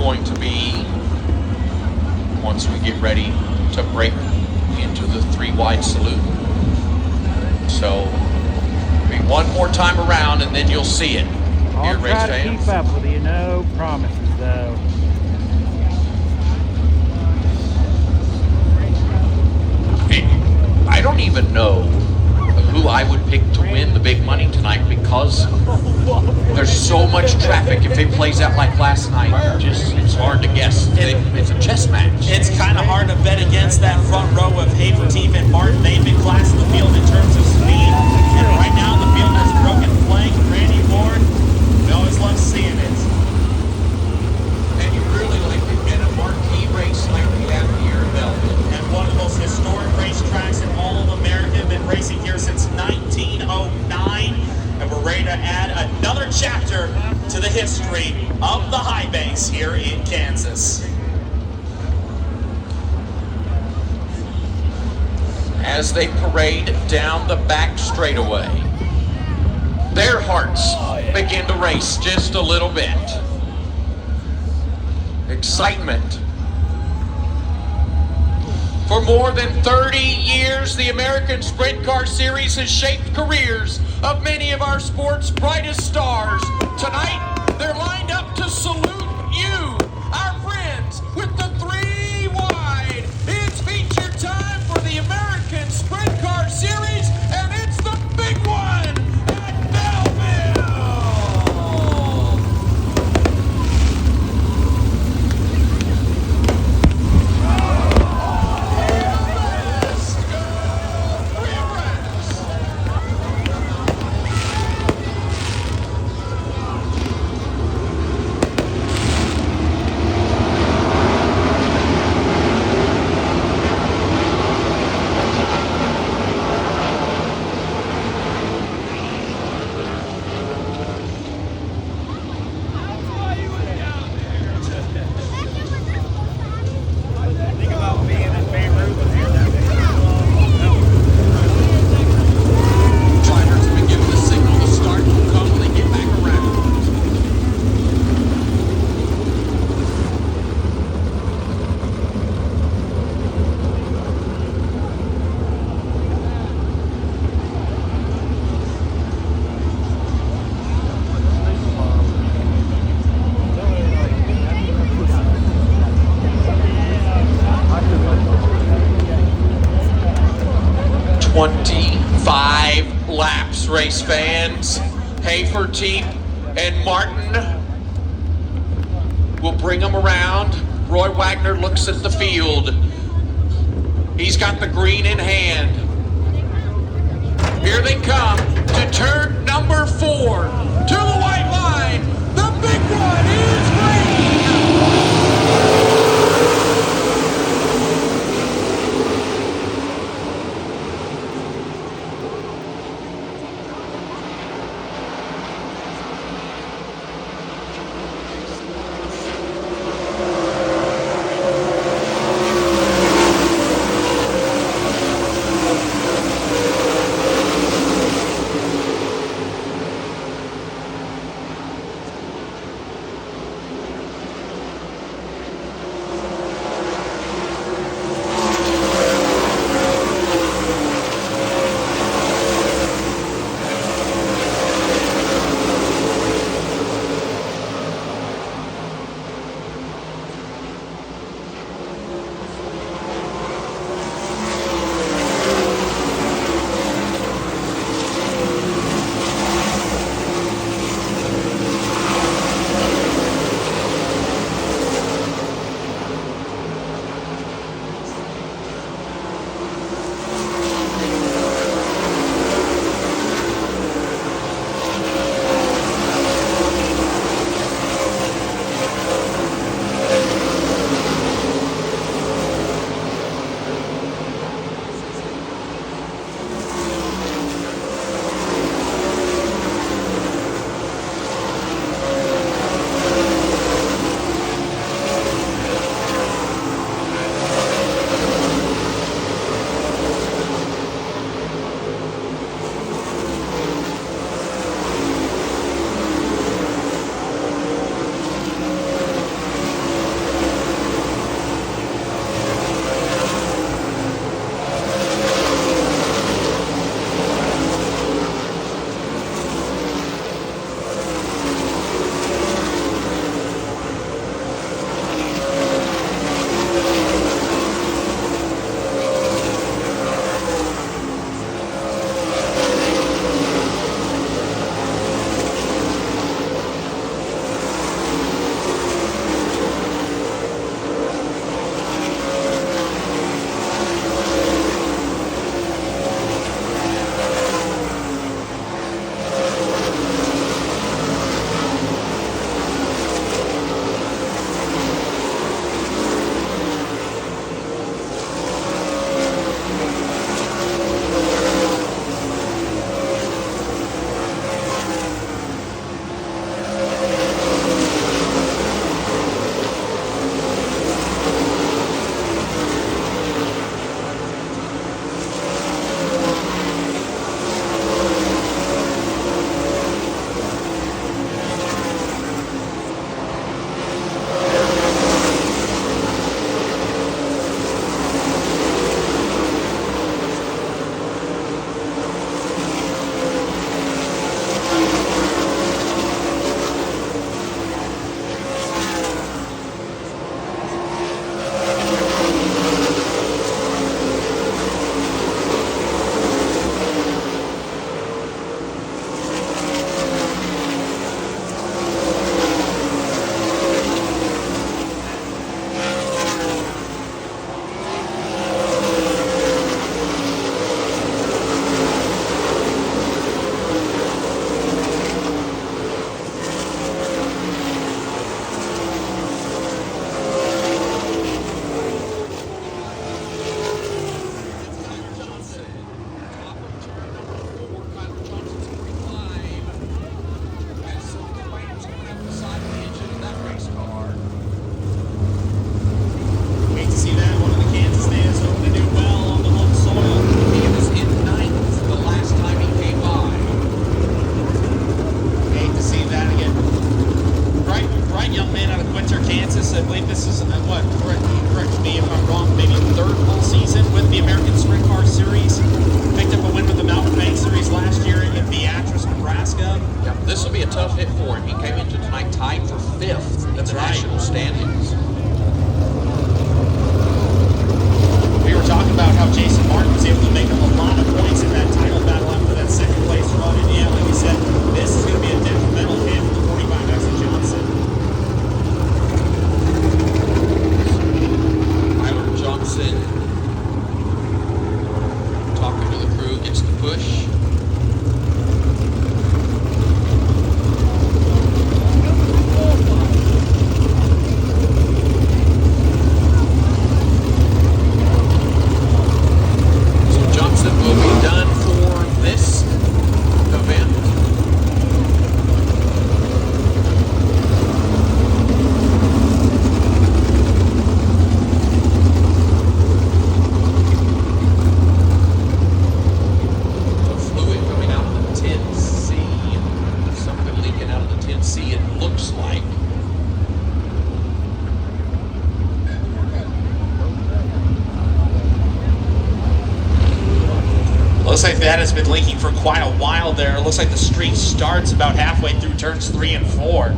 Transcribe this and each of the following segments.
going to be once we get ready to break into the 3-wide salute. So be one more time around and then you'll see it. I'll try to keep up with you, no promises though. I don't even know who I would pick to win the big money tonight because there's so much traffic. If it plays out like last night, it's hard to guess. It's a chess match. It's kind of hard to bet against that front row of Haverteef and Martin. They've been class in the field in terms of speed. And right now the field is broken flank. Randy Ward, we always love seeing it. And you really like it in a marquee race like we have here in Belleville. And one of the most historic racetracks in all of America. Been racing here since 1909. And we're ready to add another chapter to the history of the high banks here in Kansas. As they parade down the back straightaway, their hearts begin to race just a little bit. Excitement. For more than 30 years, the American Sprint Car Series has shaped careers of many of our sport's brightest stars. Tonight, they're lined up to salute you, our friends, with the 3-wide. It's feature time for the American Sprint Car Series, and it's the big one at Belleville. Laps, race fans. Haverteef and Martin will bring them around. Roy Wagner looks at the field. He's got the green in hand. Here they come to turn number 4 to the white line. The big one is green. I believe this is, correct me if I'm wrong, maybe third full season with the American Sprint Car Series. Picked up a win with the Mountain Bank Series last year in Beatrice, Nebraska. Yeah, this will be a tough hit for him. He came into tonight tied for 5th in the national standings. We were talking about how Jason Martin was able to make up a lot of points in that title battle after that second place run. And yeah, like you said, this is going to be a detrimental hit for the 45X of Johnson. Tyler Johnson talking to the crew, gets the push. Will be done for this event. Fluid coming out of the 10C. Something leaking out of the 10C, it looks like. Looks like that has been leaking for quite a while there. It looks like the street starts about halfway through turns 3 and 4.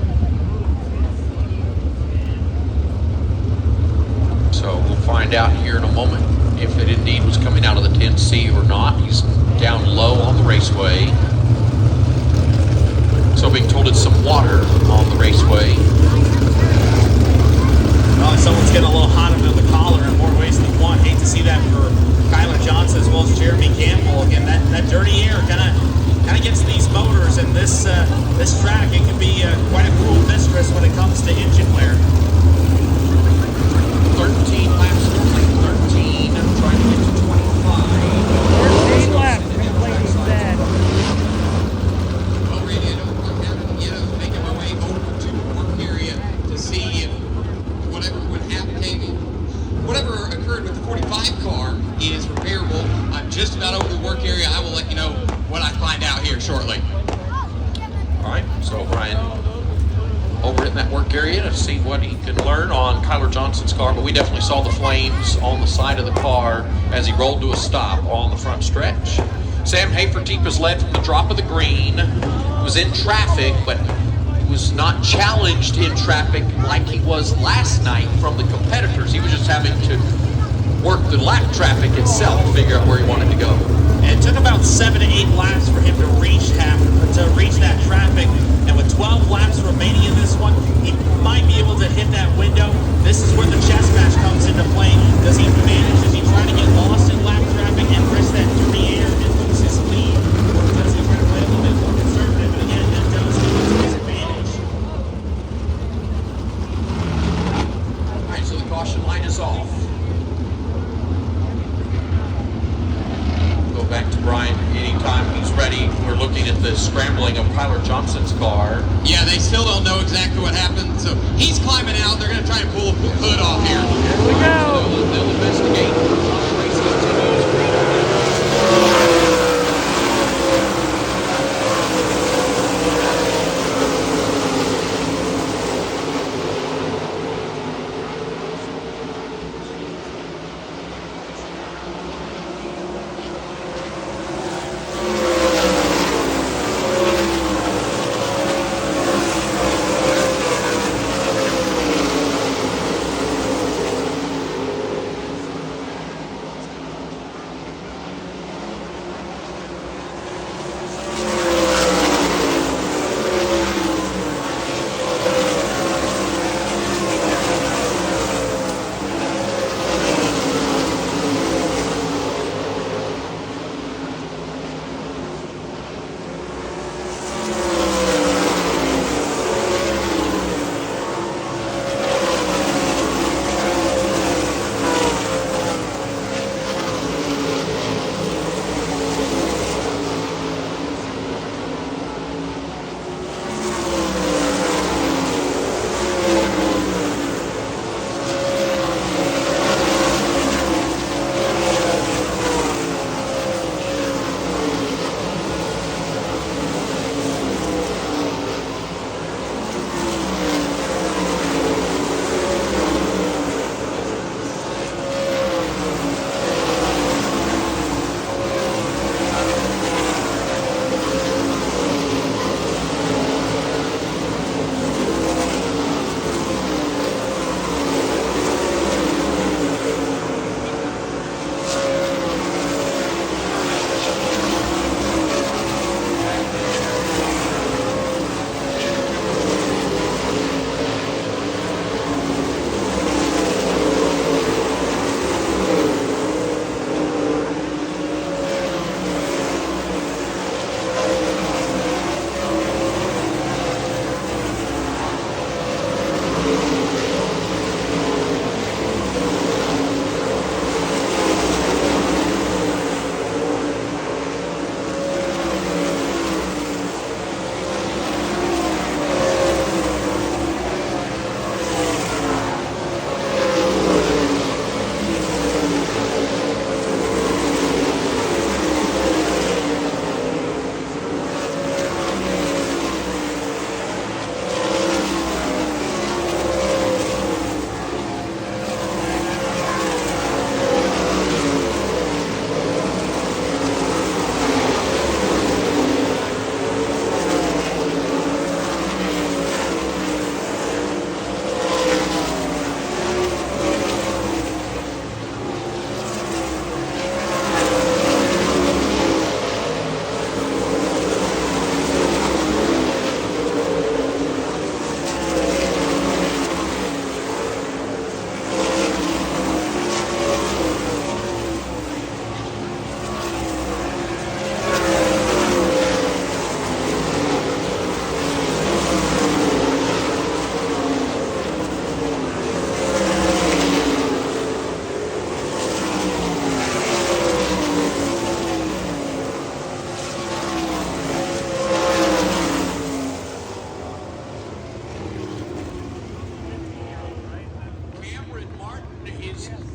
So we'll find out here in a moment if it indeed was coming out of the 10C or not. He's down low on the raceway. So being told it's some water on the raceway. Well, someone's getting a little hot under the collar in more ways than one. Hate to see that for Kyler Johnson as well as Jeremy Campbell. Again, that dirty air kind of gets these motors, and this track, it can be quite a cruel mistress when it comes to engine wear. 13 laps complete, 13, trying to get to 25. 13 laps completing that. Well, Randy, I don't have yet making my way over to the work area to see if whatever would happen, whatever occurred with the 45 car is repairable. I'm just about over the work area. I will let you know what I find out here shortly. All right, so Brian over in that work area to see what he can learn on Kyler Johnson's car, but we definitely saw the flames on the side of the car as he rolled to a stop on the front stretch. Sam Haferteep has led from the drop of the green, was in traffic, but was not challenged in traffic like he was last night from the competitors. He was just having to work the lap traffic itself to figure out where he wanted to go. And it took about 7 to 8 laps for him to reach that traffic. And with 12 laps remaining in this one, he might be able to hit that window. This is where the chess match comes into play. Does he manage? Does he try to get lost in lap traffic and risk that dirty air and lose his lead? Or does he try to play a little bit more conservative? And again, that does give him his advantage. All right, so the caution line is off. Go back to Brian anytime he's ready. We're looking at the scrambling of Kyler Johnson's car. Yeah, they still don't know exactly what happened. So he's climbing out. They're going to try and pull a hood off here. Here we go. They'll investigate. Race continues.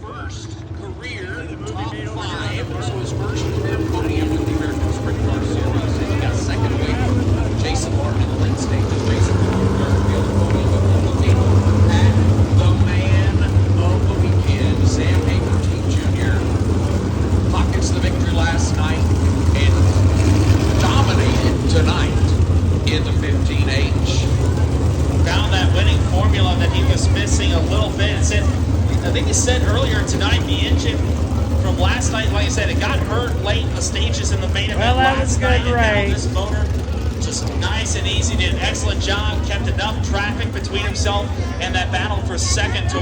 first career top 5, so his first career podium with the American Sprint Car Series. He got second away from Jason Martin in the late stages. Jason Martin field podium, but looking at the man of the weekend, Sam Hagerty Jr. Pockets the victory last night and dominated tonight in the 15H. Found that winning formula that he was missing a little bit. I think he said earlier tonight the engine from last night, like I said, it got hurt late in the stages in the main event last night. And now this motor just nice and easy, did an excellent job, kept enough traffic between himself and that battle for second to